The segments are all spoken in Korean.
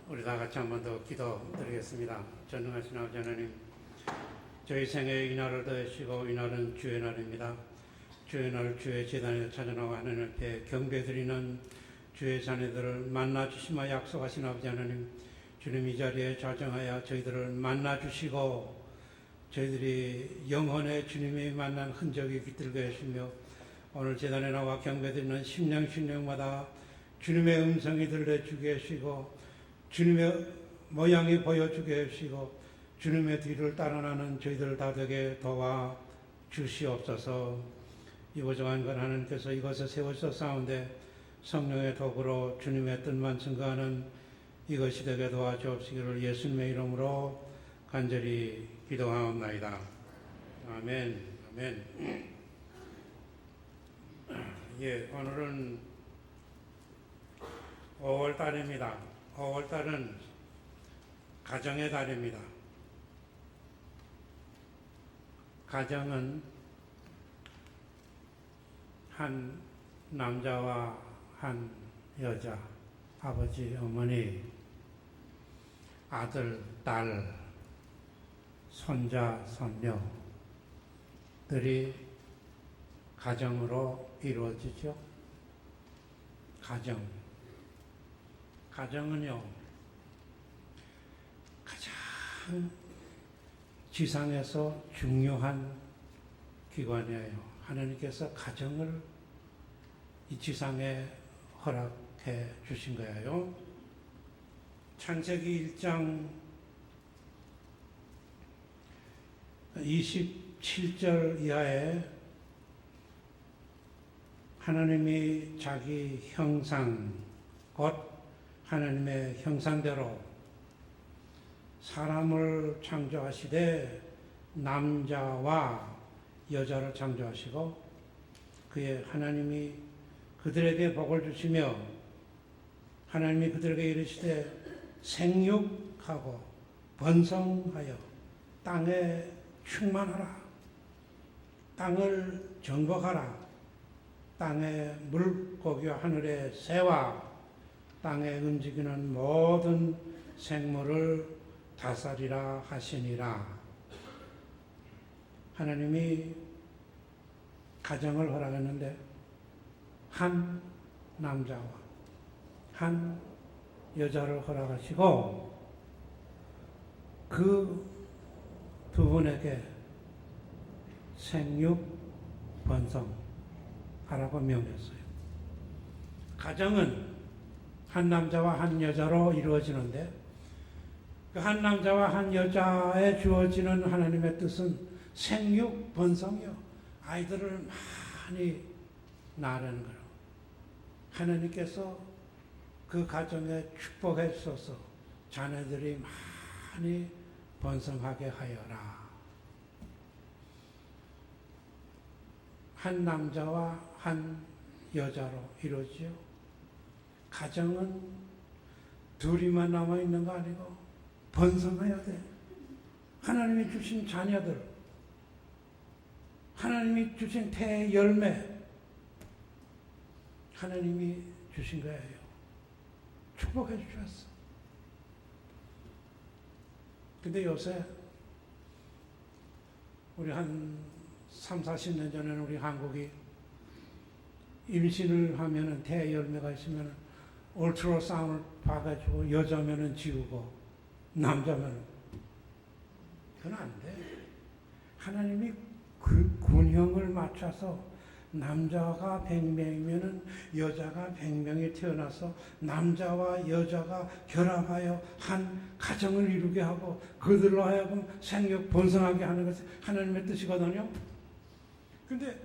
우리 다 같이 한 번 더 기도드리겠습니다. 전능하신 아버지 하나님, 저희 생애의 이날을 더하시고 이날은 주의 날입니다. 주의 날 주의 제단에 찾아나와 하나님 앞에 경배드리는 주의 자녀들을 만나주시마 약속하신 아버지 하나님, 주님 이 자리에 좌정하여 저희들을 만나주시고 저희들이 영혼의 주님이 만난 흔적이 깃들게 하시며 오늘 제단에 나와 경배드리는 심령마다 주님의 음성이 들려주게 하시고 주님의 모양이 보여주게 하시고 주님의 뒤를 따라나는 저희들 다 되게 도와 주시옵소서. 이 보정한 것 하나님께서 이것에 세워서 싸운데 성령의 도구로 주님의 뜻만 증거하는 이것이 되게 도와주옵시기를 예수님의 이름으로 간절히 기도하옵나이다. 아멘. 아멘. 예, 오늘은 5월 달입니다. 5월 달은 가정의 달입니다. 가정은 한 남자와 한 여자, 아버지, 어머니, 아들, 딸, 손자, 손녀들이 가정으로 이루어지죠. 가정은요, 가장 지상에서 중요한 기관이에요. 하나님께서 가정을 이 지상에 허락해 주신 거예요. 창세기 1장 27절 이하에 하나님이 자기 형상, 곧 하나님의 형상대로 사람을 창조하시되 남자와 여자를 창조하시고 그의 하나님이 그들에게 복을 주시며 하나님이 그들에게 이르시되 생육하고 번성하여 땅에 충만하라, 땅을 정복하라, 땅의 물고기와 하늘의 새와 땅에 움직이는 모든 생물을 다스리라 하시니라. 하나님이 가정을 허락했는데 한 남자와 한 여자를 허락하시고 그 두 분에게 생육 번성하라고 명했어요. 가정은 한 남자와 한 여자로 이루어지는데 그 한 남자와 한 여자에 주어지는 하나님의 뜻은 생육 번성이요. 아이들을 많이 낳으라는 거예요. 하나님께서 그 가정에 축복해 주셔서 자녀들이 많이 번성하게 하여라. 한 남자와 한 여자로 이루어지요. 가정은 둘이만 남아있는 거 아니고 번성해야 돼. 하나님이 주신 자녀들, 하나님이 주신 태의 열매, 하나님이 주신 거예요. 축복해 주셨어. 근데 요새 우리 한 3, 40년 전에는 우리 한국이 임신을 하면은 태 열매가 있으면 울트라사운드를 봐가지고 여자면은 지우고 남자면은 그건 안 돼. 하나님이 그 군형을 맞춰서 남자가 100명이면은 여자가 100명이 태어나서 남자와 여자가 결합하여 한 가정을 이루게 하고 그들로 하여금 생육 번성하게 하는 것이 하나님의 뜻이거든요. 근데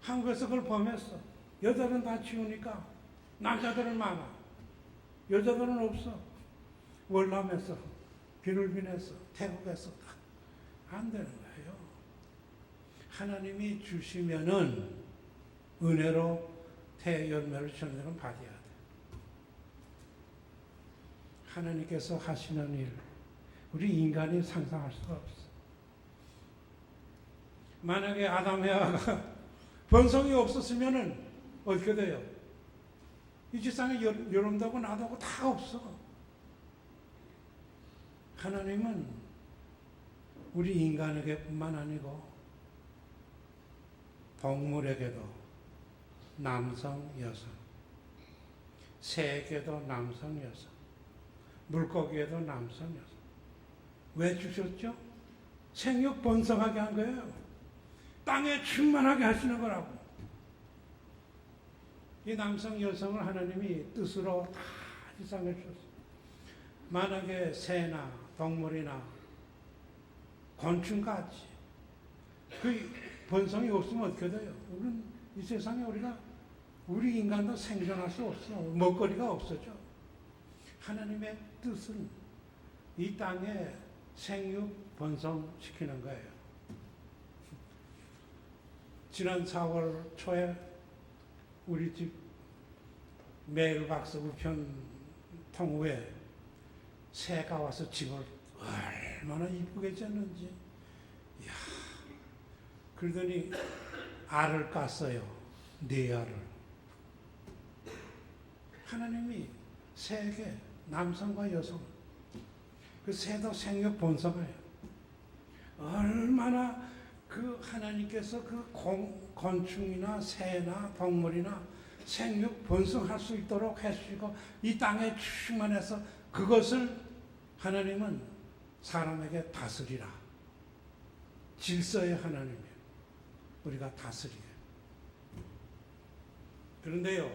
한국에서 그걸 범했어. 여자들은 다 지우니까 남자들은 많아. 여자들은 없어. 월남에서, 비늘빈에서, 태국에서 안 되는 거예요. 하나님이 주시면은 은혜로 태열매를 주는 데는 받아야 돼. 하나님께서 하시는 일, 우리 인간이 상상할 수가 없어. 만약에 아담 해와가 번성이 없었으면은 어떻게 돼요? 이 세상에 여름도 하고 나도 하고 다 없어. 하나님은 우리 인간에게뿐만 아니고 동물에게도 남성, 여성, 새에게도 남성, 여성, 물고기에도 남성, 여성. 왜 주셨죠? 생육 번성하게 한 거예요. 땅에 충만하게 하시는 거라고. 이 남성, 여성을 하나님이 뜻으로 다 지상해 주셨어요. 만약에 새나 동물이나 곤충같이 그 본성이 없으면 어떻게 돼요? 우리는 이 세상에 우리 인간도 생존할 수 없어. 먹거리가 없어져. 하나님의 뜻은 이 땅에 생육 번성시키는 거예요. 지난 4월 초에 우리 집 매일박스 우편 통후에 새가 와서 집을 얼마나 이쁘게 졌는지. 이야, 그러더니 알을 깠어요. 4알을. 하나님이 새에게 남성과 여성, 그 새도 생육 본성이에요. 얼마나 그 하나님께서 그 곤충이나 새나 동물이나 생육 번성할 수 있도록 해주시고 이 땅에 충만해서 그것을 하나님은 사람에게 다스리라. 질서의 하나님이에요. 우리가 다스리게. 그런데요,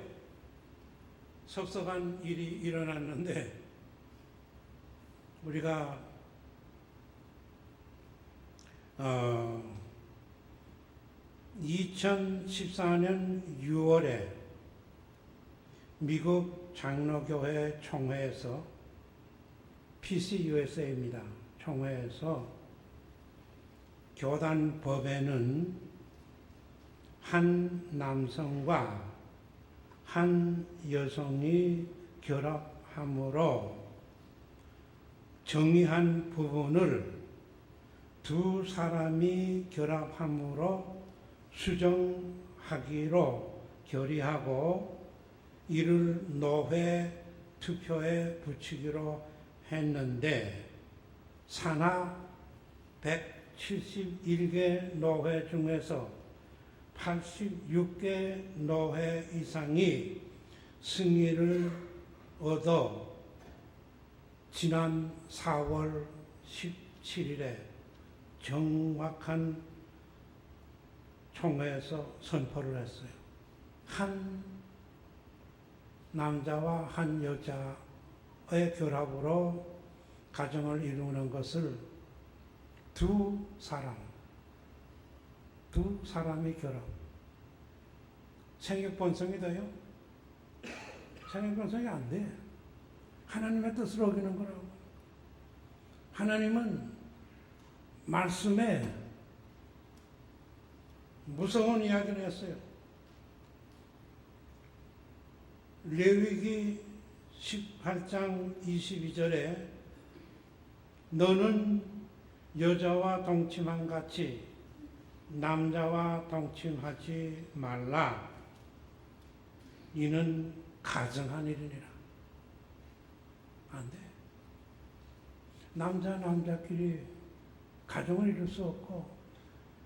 섭섭한 일이 일어났는데 우리가 2014년 6월에 미국 장로교회 총회에서 PCUSA입니다. 총회에서 교단 법에는 한 남성과 한 여성이 결합함으로 정의한 부분을 두 사람이 결합함으로 수정하기로 결의하고 이를 노회 투표에 붙이기로 했는데 산하 171개 노회 중에서 86개 노회 이상이 승리를 얻어 지난 4월 17일에 정확한 총회에서 선포를 했어요. 한 남자와 한 여자의 결합으로 가정을 이루는 것을 두 사람이 결합. 생육번성이 돼요? 생육번성이 안 돼. 하나님의 뜻을 어기는 거라고. 하나님은 말씀에 무서운 이야기를 했어요. 레위기 18장 22절에 너는 여자와 동침한 같이 남자와 동침하지 말라. 이는 가증한 일이니라. 안 돼. 남자끼리 가정을 이룰 수 없고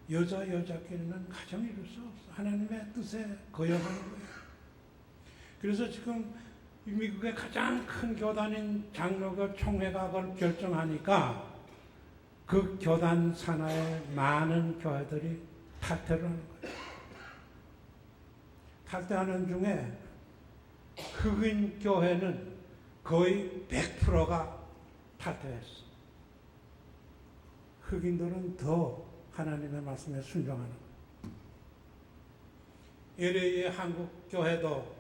여자끼리는 가정을 이룰 수 없어. 하나님의 뜻에 거역하는 거예요. 그래서 지금 미국의 가장 큰 교단인 장로교 총회가 그걸 결정하니까 그 교단 산하의 많은 교회들이 탈퇴를 하는 거예요. 탈퇴하는 중에 흑인 교회는 거의 100%가 탈퇴했어. 흑인들은 더 하나님의 말씀에 순종하는 거예요. LA의 한국 교회도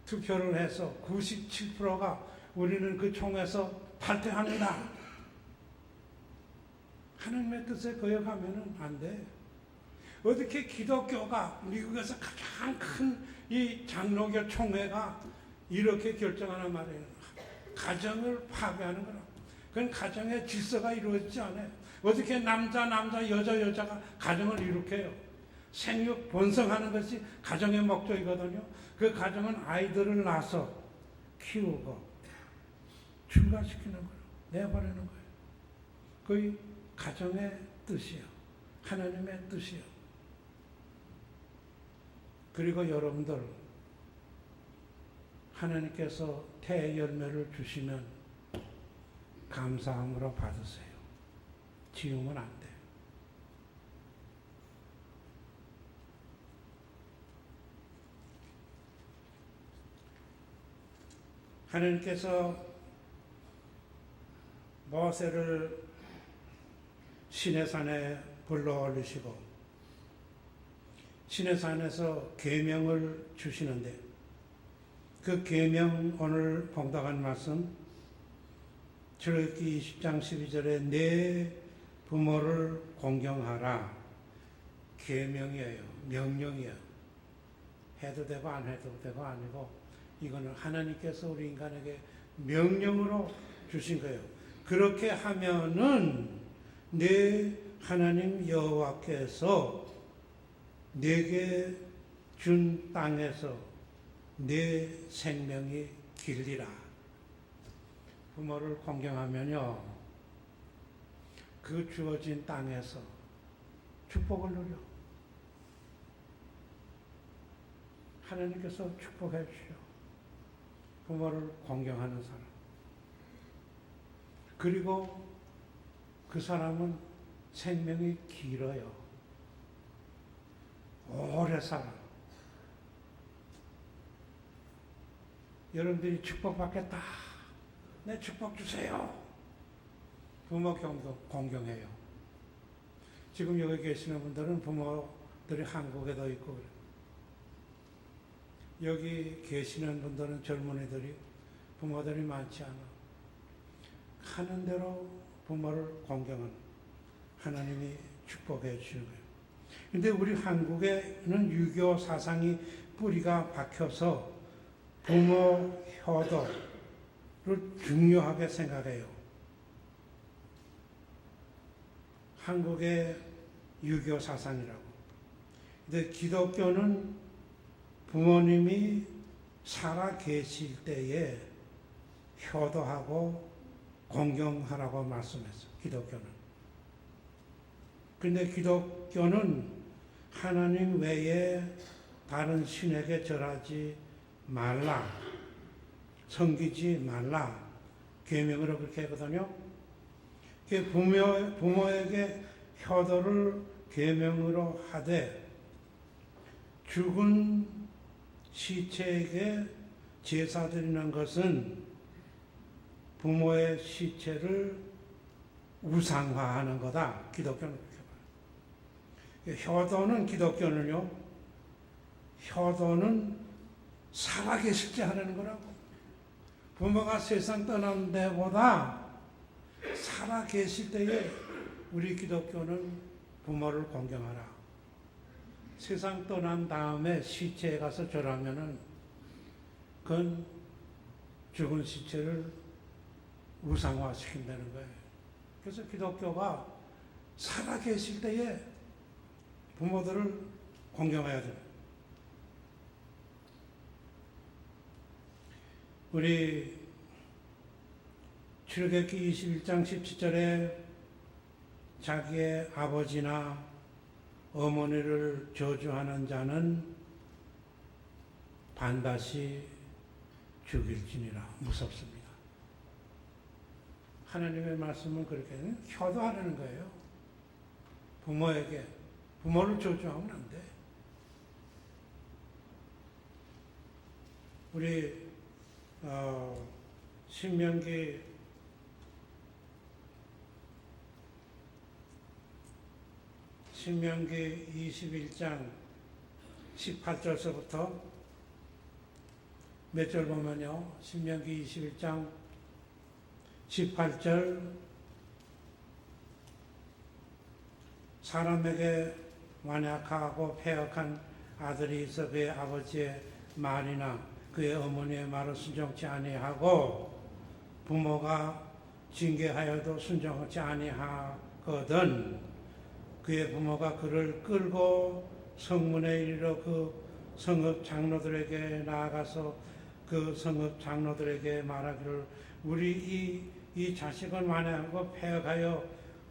투표를 해서 97%가 우리는 그 총에서 탈퇴합니다. 하나님의 뜻에 거역하면 안 돼. 어떻게 기독교가 미국에서 가장 큰 이 장로교 총회가 이렇게 결정하는 말이에요. 가정을 파괴하는 거라. 그건 가정의 질서가 이루어지지 않아요. 어떻게 남자, 여자가 가정을 이룩해요. 생육 번성하는 것이 가정의 목적이거든요. 그 가정은 아이들을 낳아서 키우고 출가시키는 거예요. 내버리는 거예요. 그 가정의 뜻이요. 하나님의 뜻이요. 그리고 여러분들 하나님께서 대열매를 주시면 감사함으로 받으세요. 지우면 안 돼. 하나님께서 모세를 시내산에 불러 올리시고 시내산에서 계명을 주시는데 그 계명 오늘 봉독한 말씀 출애굽기 20장 12절에 내 부모를 공경하라. 계명이에요. 명령이에요. 해도 되고 안 해도 되고 아니고 이거는 하나님께서 우리 인간에게 명령으로 주신 거예요. 그렇게 하면은 내 하나님 여호와께서 내게 준 땅에서 내 생명이 길리라. 부모를 공경하면요, 그 주어진 땅에서 축복을 누려. 하나님께서 축복해 주시오. 부모를 공경하는 사람. 그리고 그 사람은 생명이 길어요. 오래 살아. 여러분들이 축복받겠다. 내 축복 주세요. 부모 공경해요. 지금 여기 계시는 분들은 부모들이 한국에도 있고 그래요. 여기 계시는 분들은 젊은이들이 부모들이 많지 않아. 하는 대로 부모를 공경하는 하나님이 축복해 주시는 거예요. 근데 우리 한국에는 유교 사상이 뿌리가 박혀서 부모 효도를 중요하게 생각해요. 한국의 유교 사상이라고. 근데 기독교는 부모님이 살아 계실 때에 효도하고 공경하라고 말씀했어요. 기독교는. 그런데 기독교는 하나님 외에 다른 신에게 절하지 말라, 섬기지 말라 계명으로 그렇게 하거든요. 부모에게 효도를 계명으로 하되 죽은 시체에게 제사 드리는 것은 부모의 시체를 우상화하는 거다. 기독교는 그렇게 봐요. 효도는 기독교는요, 효도는 살아계실 때 하는 거라고. 부모가 세상 떠난 데보다 살아계실 때에 우리 기독교는 부모를 공경하라. 세상 떠난 다음에 시체에 가서 절하면은 그건 죽은 시체를 우상화시킨다는 거예요. 그래서 기독교가 살아계실 때에 부모들을 공경해야 돼요. 우리 출애굽기 21장 17절에 자기의 아버지나 어머니를 저주하는 자는 반드시 죽일지니라. 무섭습니다. 하나님의 말씀은 그렇게 효도하라는 거예요. 부모를 저주하면 안 돼. 우리 신명기 21장 18절서부터 몇 절 보면요. 신명기 21장 18절 사람에게 완약하고 패역한 아들이 있어 그의 아버지의 말이나 그의 어머니의 말을 순종치 아니하고 부모가 징계하여도 순종하지 아니하거든 그의 부모가 그를 끌고 성문에 이르러 그 성읍 장로들에게 나아가서 그 성읍 장로들에게 말하기를 우리 이 자식을 만회하고 패역하여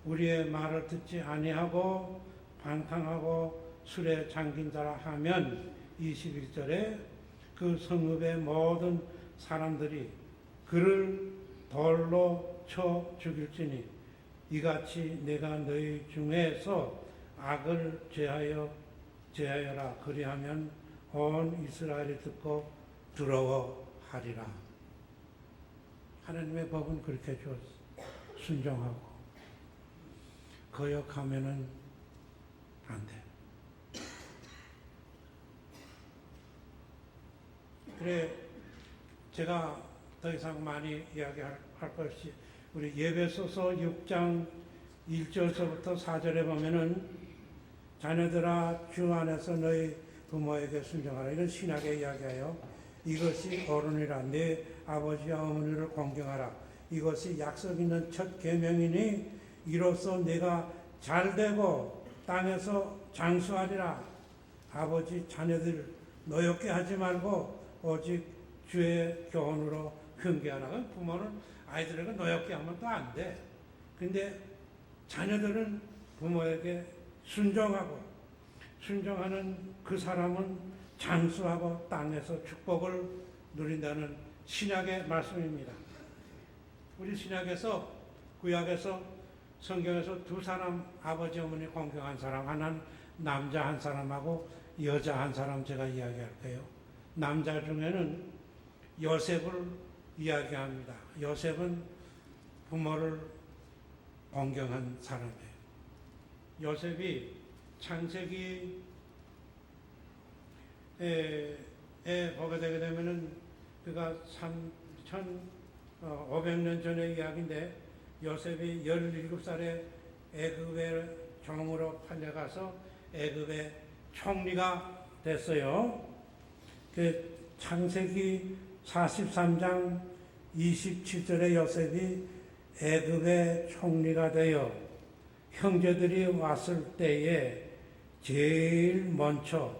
우리의 말을 듣지 아니하고 방탕하고 술에 잠긴 자라 하면 21절에 그 성읍의 모든 사람들이 그를 돌로 쳐 죽일지니 이같이 내가 너희 중에서 악을 제하여라. 그리하면 온 이스라엘이 듣고 두려워하리라. 하나님의 법은 그렇게 주었어. 순종하고 거역하면은 안 돼. 그래 제가 더 이상 많이 이야기할 것이 우리 예배소서 6장 1절서부터 4절에 보면은 자녀들아 주 안에서 너희 부모에게 순종하라. 이런 신학의 이야기예요. 이것이 어른이라. 내 아버지와 어머니를 공경하라. 이것이 약속 있는 첫 계명이니 이로써 내가 잘되고 땅에서 장수하리라. 아버지 자녀들 노엽게 하지 말고 오직 주의 교훈으로 훈계하라. 부모는 아이들에게 노엽게 하면 또 안 돼. 근데 자녀들은 부모에게 순종하는 그 사람은 장수하고 땅에서 축복을 누린다는 신약의 말씀입니다. 우리 신약에서 구약에서 성경에서 두 사람 아버지 어머니 공경한 사람, 하나는 남자 한 사람하고 여자 한 사람 제가 이야기할 거예요. 남자 중에는 요셉을 이야기합니다. 요셉은 부모를 공경한 사람이에요. 요셉이 창세기에 보게 되게 되면은 그가 3,500년 전의 이야기인데 요셉이 17살에 애굽의 종으로 팔려가서 애굽의 총리가 됐어요. 그 창세기 43장 27절에 요셉이 애굽의 총리가 되어 형제들이 왔을 때에 제일 먼저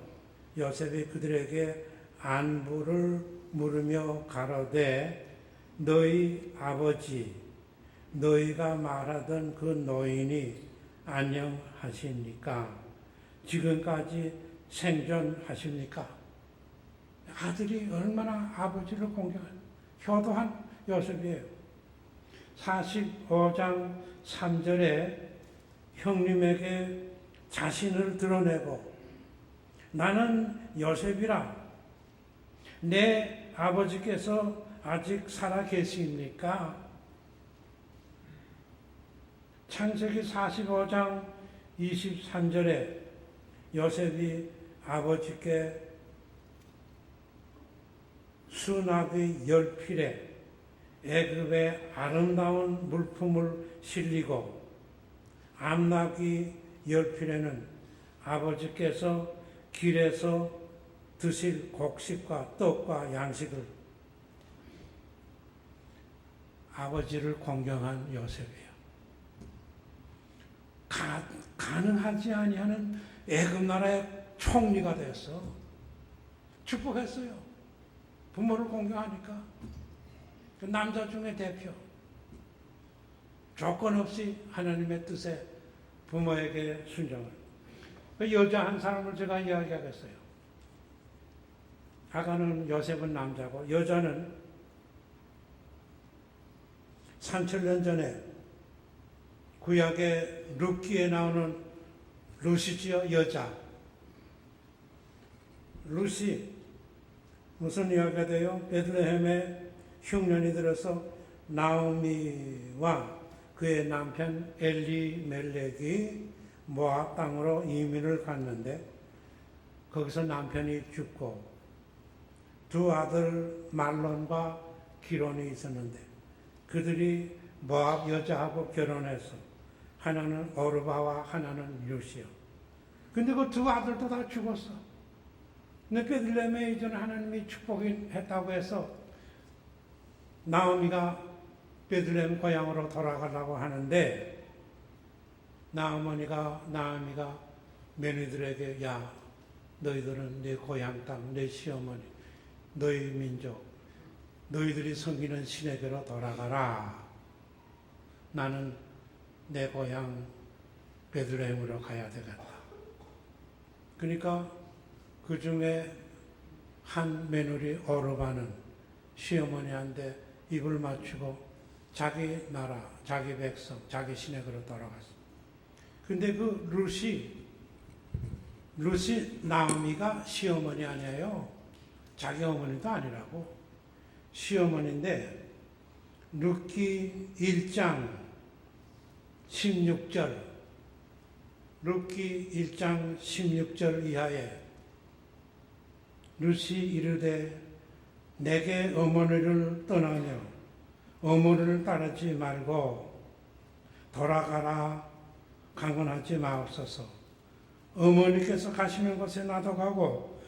요셉이 그들에게 안부를 물으며 가로되 너희 아버지 너희가 말하던 그 노인이 안녕하십니까? 지금까지 생존하십니까? 아들이 얼마나 아버지를 공경한 효도한 요셉이에요. 45장 3절에 형님에게 자신을 드러내고 나는 요셉이라 내 아버지께서 아직 살아 계십니까? 창세기 45장 23절에 요셉이 아버지께 수납의 열필에 애굽의 아름다운 물품을 실리고 암나귀 열필에는 아버지께서 길에서 드실 곡식과 떡과 양식을 아버지를 공경한 요셉이에요. 가능하지 아니하는 애굽 나라의 총리가 되었어. 축복했어요. 부모를 공경하니까. 그 남자 중에 대표. 조건 없이 하나님의 뜻에 부모에게 순종을. 그 여자 한 사람을 제가 이야기하겠어요. 아가는 요셉은 남자고 여자는 3000년 전에 구약의 룻기에 나오는 룻이지요. 여자. 룻이 무슨 이야기가 돼요? 베들레헴에 흉년이 들어서 나오미와 그의 남편 엘리멜렉이 모압 땅으로 이민을 갔는데 거기서 남편이 죽고 두 아들 말론과 기론이 있었는데 그들이 모압 여자하고 결혼해서 하나는 오르바와 하나는 룻이요. 근데 그 두 아들도 다 죽었어. 근데 베들레헴에 이전 하나님이 축복했다고 해서 나오미가 베들레헴 고향으로 돌아가려고 하는데 나오미가 며느리들에게 야 너희들은 내 고향 땅, 내 시어머니, 너희 민족, 너희들이 섬기는 신에게로 돌아가라. 나는 내 고향 베들레헴으로 가야 되겠다. 그러니까 그 중에 한 며느리 오르바는 시어머니한테 입을 맞추고 자기 나라, 자기 백성, 자기 시댁으로 돌아갔어. 근데 그 루시 나오미가 시어머니 아니에요. 자기 어머니도 아니라고. 시어머니인데 룻기 1장 16절 룻기 1장 16절 이하에 룻이 이르되 내게 어머니를 떠나며 어머니를 따르지 말고 돌아가라 강권하지 마옵소서. 어머니께서 가시는 곳에 나도 가고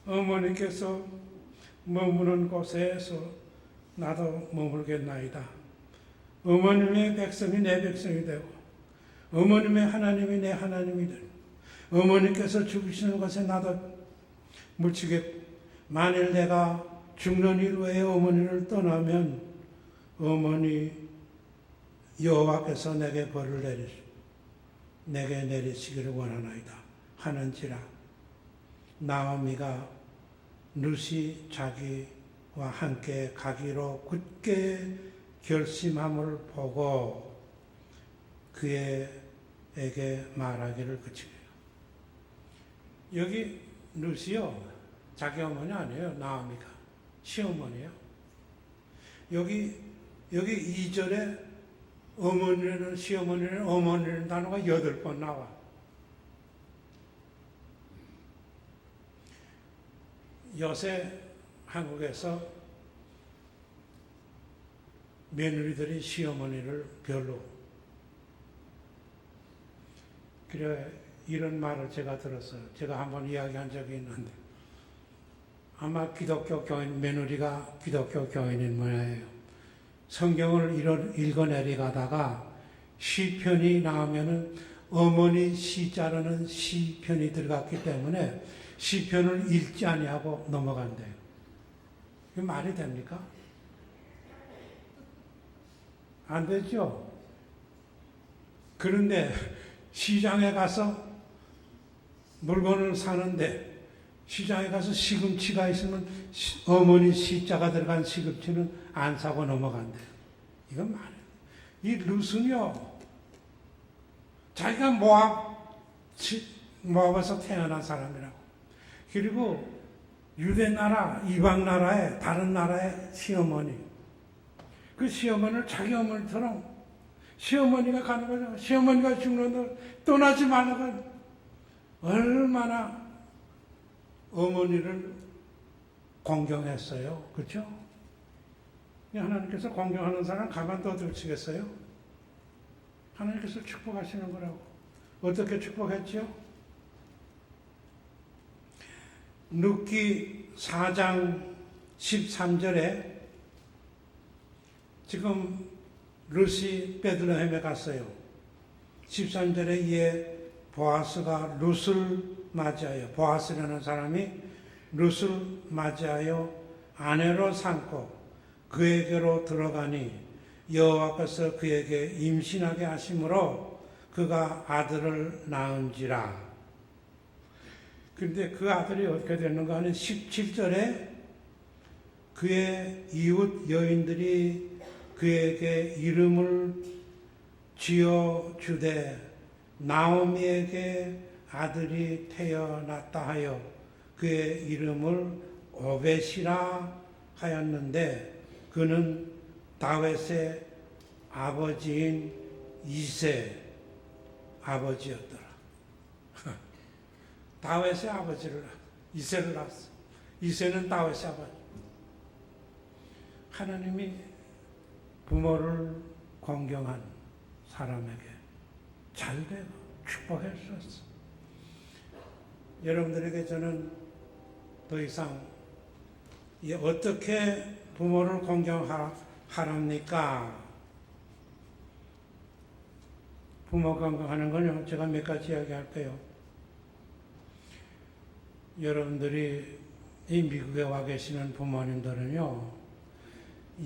어머니께서 머무는 곳에서 나도 머물겠나이다. 어머님의 백성이 내 백성이 되고 어머님의 하나님이 내 하나님이 되고 어머니께서 죽으시는 곳에 나도 묻히겠고 만일 내가 죽는 일 외에 어머니를 떠나면 어머니 여호와께서 내게 벌을 내게 내리시기를 원하나이다 하는지라. 나오미가 룻이 자기와 함께 가기로 굳게 결심함을 보고 그에게 말하기를 그치게요. 여기 룻이요 자기 어머니 아니에요. 나오미가 시어머니예요. 여기 2절에 어머니는 시어머니는 어머니는 단어가 8번 나와. 요새 한국에서 며느리들이 시어머니를 별로 그래 이런 말을 제가 들었어요. 제가 한번 이야기한 적이 있는데 아마 기독교 교인 며느리가 기독교 교인인 모양이에요. 성경을 읽어내리가다가 시편이 나오면은 어머니 시자라는 시편이 들어갔기 때문에 시편을 읽지 아니하고 넘어간대요. 이게 말이 됩니까? 안 되죠. 그런데 시장에 가서 물건을 사는데 시장에 가서 시금치가 있으면 어머니 시자가 들어간 시금치는 안 사고 넘어간대요. 이건 말이에요. 이 룻은요, 자기가 모압에서 태어난 사람이라고. 그리고 유대 나라, 이방 나라의 다른 나라의 시어머니. 그 시어머니를 자기 어머니처럼 시어머니가 가는 거죠. 시어머니가 죽는다 떠나지 말라고 얼마나 어머니를 공경했어요. 그렇죠? 하나님께서 공경하는 사람 가만둬 두시겠어요? 하나님께서 축복하시는 거라고. 어떻게 축복했죠? 룻기 4장 13절에 지금 룻이 베들레헴에 갔어요. 13절에 이에 보아스가 룻을 맞이하여 보아스라는 사람이 룻을 맞이하여 아내로 삼고 그에게로 들어가니 여호와께서 그에게 임신하게 하심으로 그가 아들을 낳은지라. 그런데 그 아들이 어떻게 됐는가 하는 17절에 그의 이웃 여인들이 그에게 이름을 지어주되 나오미에게 아들이 태어났다 하여 그의 이름을 오벳이라 하였는데 그는 다윗의 아버지인 이세 아버지였더라. 다윗의 아버지를 이세를 낳았어. 이세는 다윗의 아버지. 하나님이 부모를 공경한 사람에게 잘되고 축복했었어. 여러분들에게 저는 더 이상 어떻게 부모를 공경하랍니까? 부모 공경하는 건요, 제가 몇 가지 이야기할게요. 여러분들이 이 미국에 와 계시는 부모님들은요,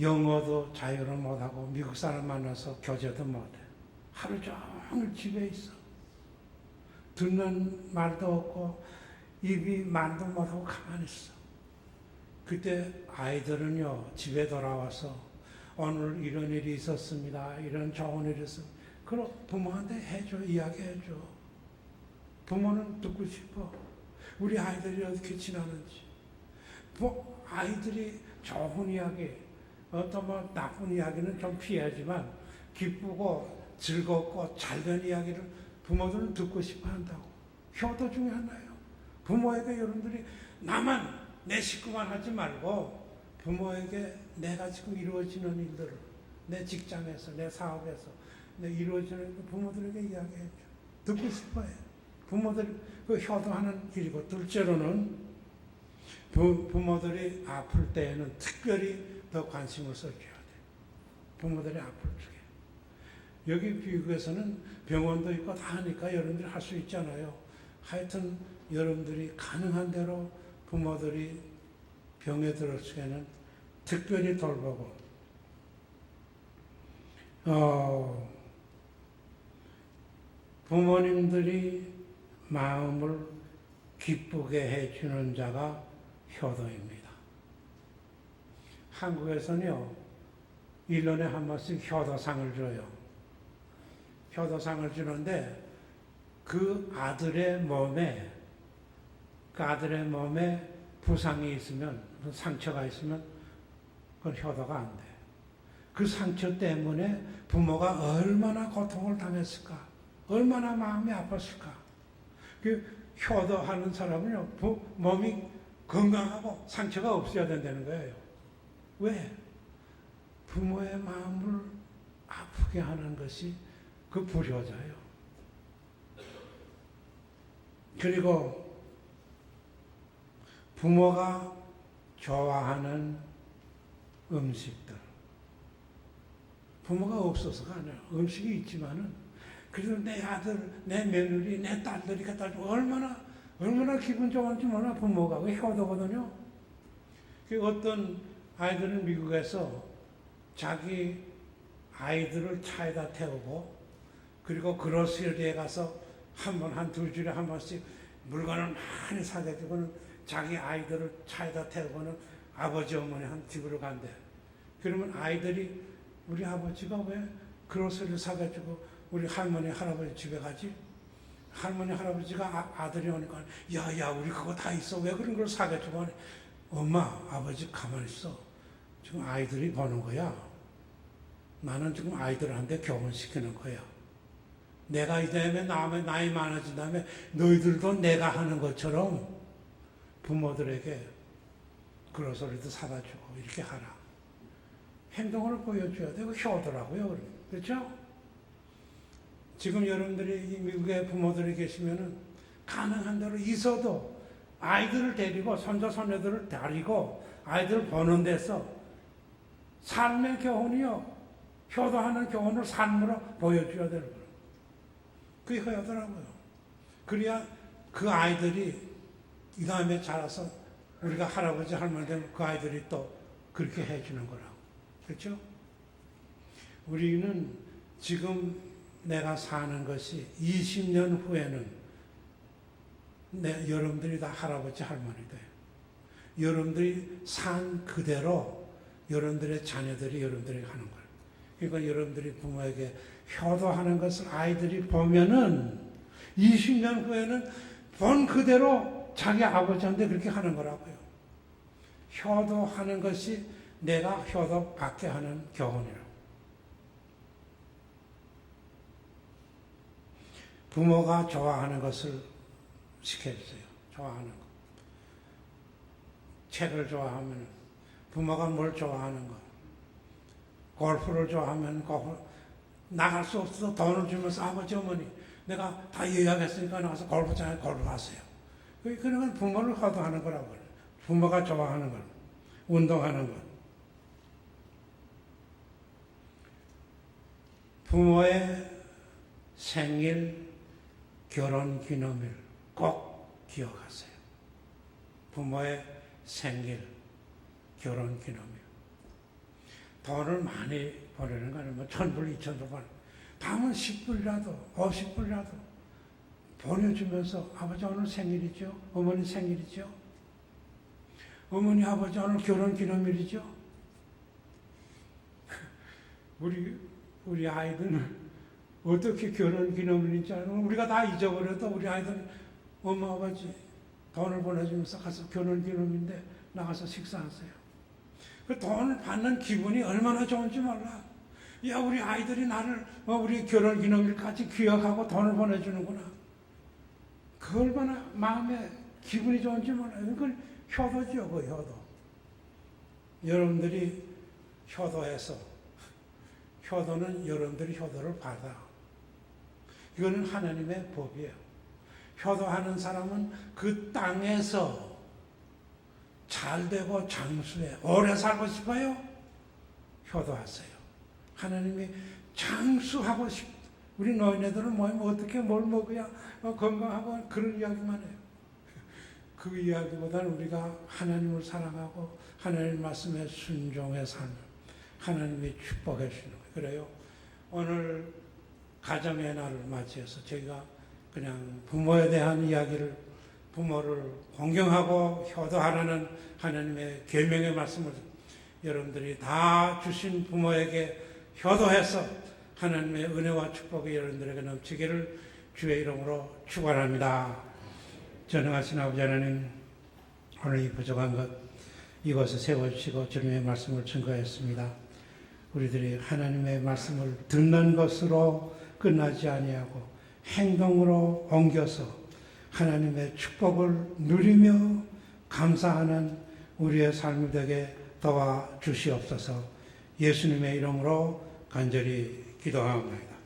영어도 자유를 못하고 미국 사람 만나서 교제도 못해. 하루 종일 집에 있어. 듣는 말도 없고 입이 말도 못하고 가만히 있어. 그때 아이들은요, 집에 돌아와서 오늘 이런 일이 있었습니다. 이런 좋은 일이 있었습니다. 그럼 부모한테 해줘, 이야기해줘. 부모는 듣고 싶어. 우리 아이들이 어떻게 지나는지. 아이들이 좋은 이야기, 어떤 뭐 나쁜 이야기는 좀 피하지만 기쁘고 즐겁고 잘된 이야기를 부모들은 듣고 싶어 한다고. 효도 중에 하나예요. 부모에게 여러분들이 나만 내 식구만 하지 말고 부모에게 내가 지금 이루어지는 일들을 내 직장에서 내 사업에서 내 이루어지는 부모들에게 이야기해줘. 듣고 싶어해. 부모들 그 효도하는 길이고, 둘째로는 부모들이 아플 때에는 특별히 더 관심을 써줘야 돼. 부모들이 아플 적에. 여기 미국에서는 병원도 있고 다 하니까 여러분들이 할 수 있잖아요. 하여튼 여러분들이 가능한 대로 부모들이 병에 들을 적에는 특별히 돌보고, 부모님들이 마음을 기쁘게 해주는 자가 효도입니다. 한국에서는요, 1년에 한 번씩 효도상을 줘요. 효도상을 주는데 그 아들의 몸에 부상이 있으면, 상처가 있으면 그건 효도가 안 돼. 그 상처 때문에 부모가 얼마나 고통을 당했을까, 얼마나 마음이 아팠을까. 그 효도하는 사람은요, 몸이 건강하고 상처가 없어야 된다는 거예요. 왜? 부모의 마음을 아프게 하는 것이 그 불효자예요. 그리고 부모가 좋아하는 음식들. 부모가 없어서가 아니라 음식이 있지만은 그래도 내 아들, 내 며느리, 내 딸들이 갖다 주고 얼마나 기분 좋은지 몰라. 부모가 그 효도거든요. 어떤 아이들은 미국에서 자기 아이들을 차에다 태우고, 그리고 그로스리에 가서 한2 주에 한 번씩 물건을 많이 사가지고는 자기 아이들을 차에다 태우고는 아버지 어머니 한 집으로 간대. 그러면 아이들이 우리 아버지가 왜 그로스리를 사가지고 우리 할머니 할아버지 집에 가지? 할머니 할아버지가 아들이 오니까 야야 우리 그거 다 있어. 왜 그런 걸 사가지고 하니? 엄마 아버지 가만히 있어. 지금 아이들이 보는 거야. 나는 지금 아이들한테 교훈시키는 거야. 내가 이제는 나이 많아진 다음에 너희들도 내가 하는 것처럼 부모들에게 그로서리도 사다 주고 이렇게 하라. 행동을 보여줘야 되고 효도라고요. 그렇죠? 지금 여러분들이 미국의 부모들이 계시면은 가능한 대로 있어도 아이들을 데리고 손자 손녀들을 데리고 아이들을 보는 데서 삶의 교훈이요, 효도하는 교훈을 삶으로 보여줘야 되는 거예요. 그게 효도라고요. 그래야 그 아이들이 이 다음에 자라서 우리가 할아버지 할머니 되면 그 아이들이 또 그렇게 해주는 거라고. 그렇죠? 우리는 지금 내가 사는 것이 20년 후에는 여러분들이 다 할아버지 할머니 돼요. 여러분들이 산 그대로 여러분들의 자녀들이 여러분들에게 하는 거예요. 그러니까 여러분들이 부모에게 효도하는 것을 아이들이 보면은 20년 후에는 본 그대로 자기 아버지한테 그렇게 하는 거라고요. 효도하는 것이 내가 효도받게 하는 교훈이라고. 부모가 좋아하는 것을 시켜주세요. 좋아하는 거. 책을 좋아하면 부모가 뭘 좋아하는 거. 골프를 좋아하면 골프. 나갈 수 없어서 돈을 주면서 아버지 어머니 내가 다 예약했으니까 나가서 골프장에 골프 가세요. 그런 건 부모를 효도하는 거라고. 부모가 좋아하는 걸. 운동하는 것. 부모의 생일, 결혼 기념일 꼭 기억하세요. 부모의 생일, 결혼 기념일. 돈을 많이 보내는 거 아니면 1,000불, 2,000불. 담은 10불이라도 50불이라도 보내주면서 아버지 오늘 생일이죠. 어머니 생일이죠. 어머니 아버지 오늘 결혼 기념일이죠. 우리 아이들은 어떻게 결혼 기념일인지 알고 우리가 다 잊어버려도 우리 아이들은 엄마 아버지 돈을 보내주면서 가서 결혼 기념일인데 나가서 식사하세요. 그 돈을 받는 기분이 얼마나 좋은지 몰라. 야 우리 아이들이 나를 우리 결혼 기념일까지 기억하고 돈을 보내주는구나. 그 얼마나 마음에 기분이 좋은지 몰라요. 그건 효도죠, 그 효도. 여러분들이 효도해서 효도는 여러분들이 효도를 받아. 이거는 하나님의 법이에요. 효도하는 사람은 그 땅에서 잘되고 장수해. 오래 살고 싶어요? 효도하세요. 하나님이 장수하고 우리 노인네들은 모이면 어떻게 뭘 먹어야 건강하고 그런 이야기만 해요. 그 이야기보다는 우리가 하나님을 사랑하고 하나님 말씀에 순종해 사는 하나님이 축복해 주시는 거예요. 그래요. 오늘 가정의 날을 맞이해서 저희가 그냥 부모에 대한 이야기를 부모를 공경하고 효도하라는 하나님의 계명의 말씀을 여러분들이 다 주신 부모에게 효도해서 하나님의 은혜와 축복이 여러분들에게 넘치기를 주의 이름으로 축원합니다. 전능하신 아버지 하나님, 오늘 이 부족한 것 이곳에 세워주시고 주님의 말씀을 증거했습니다. 우리들이 하나님의 말씀을 듣는 것으로 끝나지 아니하고 행동으로 옮겨서 하나님의 축복을 누리며 감사하는 우리의 삶이 되게 도와주시옵소서. 예수님의 이름으로 간절히 기도하옵나이다.